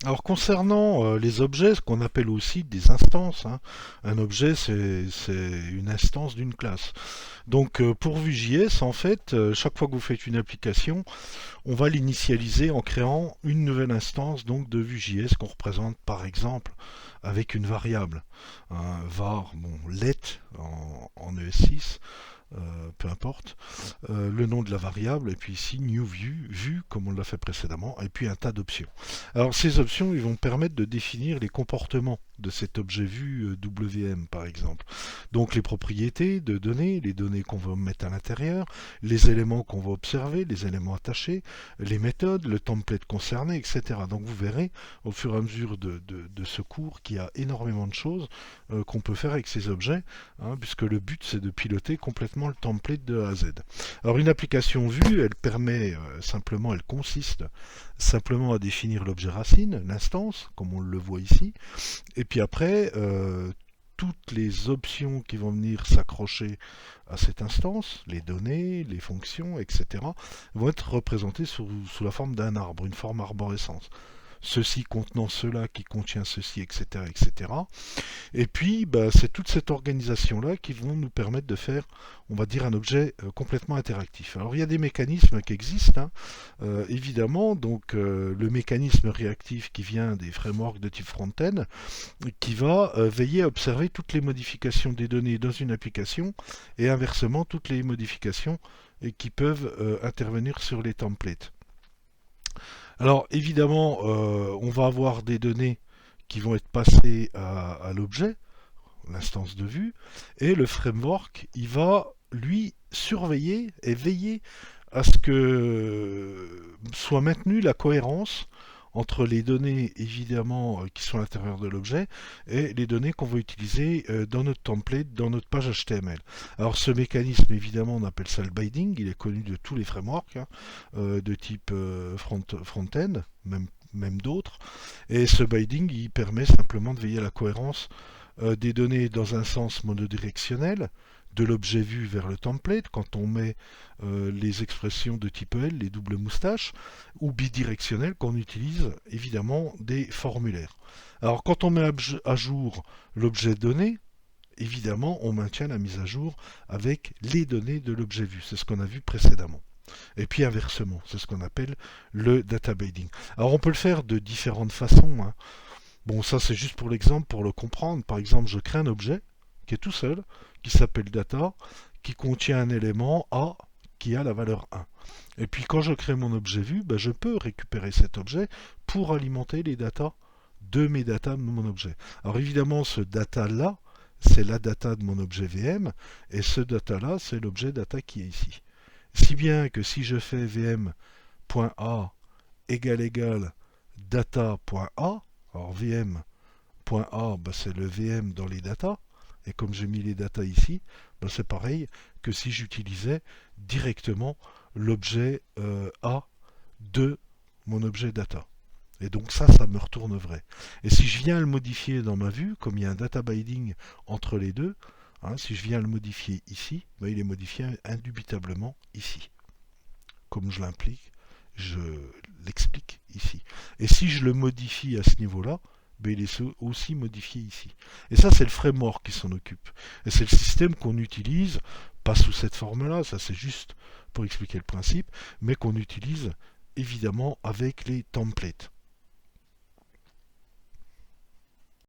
Alors concernant les objets, ce qu'on appelle aussi des instances, hein, un objet c'est une instance d'une classe. Donc pour Vue.js, en fait, chaque fois que vous faites une application, on va l'initialiser en créant une nouvelle instance donc de Vue.js qu'on représente par exemple avec une variable, un var, bon, let en ES6, peu importe, le nom de la variable, et puis ici new view, vue comme on l'a fait précédemment, et puis un tas d'options. Alors ces options, ils vont permettre de définir les comportements de cet objet vue WM par exemple. Donc les propriétés de données, les données qu'on va mettre à l'intérieur, les éléments qu'on va observer, les éléments attachés, les méthodes, le template concerné, etc. Donc vous verrez au fur et à mesure de ce cours qu'il y a énormément de choses qu'on peut faire avec ces objets, hein, puisque le but c'est de piloter complètement le template de A à Z. Alors une application vue, elle permet simplement, elle consiste simplement à définir l'objet racine, l'instance, comme on le voit ici, et puis après, toutes les options qui vont venir s'accrocher à cette instance, les données, les fonctions, etc., vont être représentées sous la forme d'un arbre, une forme arborescence. Ceci contenant cela qui contient ceci, etc., etc. Et puis, bah, c'est toute cette organisation-là qui vont nous permettre de faire, on va dire, un objet complètement interactif. Alors, il y a des mécanismes qui existent, hein, évidemment. Donc, le mécanisme réactif qui vient des frameworks de type front-end, qui va veiller à observer toutes les modifications des données dans une application et inversement toutes les modifications qui peuvent intervenir sur les templates. Alors, évidemment, on va avoir des données qui vont être passées à l'objet, l'instance de vue, et le framework, il va lui surveiller et veiller à ce que soit maintenue la cohérence entre les données évidemment qui sont à l'intérieur de l'objet et les données qu'on va utiliser dans notre template, dans notre page HTML. Alors ce mécanisme évidemment on appelle ça le binding, il est connu de tous les frameworks hein, de type front-end, même d'autres. Et ce binding il permet simplement de veiller à la cohérence des données dans un sens monodirectionnel, de l'objet vu vers le template, quand on met les expressions de type L, les doubles moustaches, ou bidirectionnel, quand on utilise évidemment des formulaires. Alors quand on met à jour l'objet donné, évidemment on maintient la mise à jour avec les données de l'objet vu, c'est ce qu'on a vu précédemment. Et puis inversement, c'est ce qu'on appelle le data binding. Alors on peut le faire de différentes façons, hein. Bon, ça c'est juste pour l'exemple, pour le comprendre. Par exemple, je crée un objet qui est tout seul, qui s'appelle data, qui contient un élément A qui a la valeur 1. Et puis quand je crée mon objet vu, ben, je peux récupérer cet objet pour alimenter les datas de mes datas de mon objet. Alors évidemment, ce data-là, c'est la data de mon objet VM, et ce data-là, c'est l'objet data qui est ici. Si bien que si je fais vm.a égale data.a, alors vm.a, bah, c'est le VM dans les datas, et comme j'ai mis les datas ici, bah, c'est pareil que si j'utilisais directement l'objet A de mon objet data. Et donc ça me retourne vrai. Et si je viens le modifier dans ma vue, comme il y a un data binding entre les deux, hein, si je viens le modifier ici, bah, il est modifié indubitablement ici. Comme je l'implique, je l'explique ici. Et si je le modifie à ce niveau-là, ben il est aussi modifié ici. Et ça, c'est le framework qui s'en occupe. Et c'est le système qu'on utilise, pas sous cette forme-là, ça c'est juste pour expliquer le principe, mais qu'on utilise évidemment avec les templates.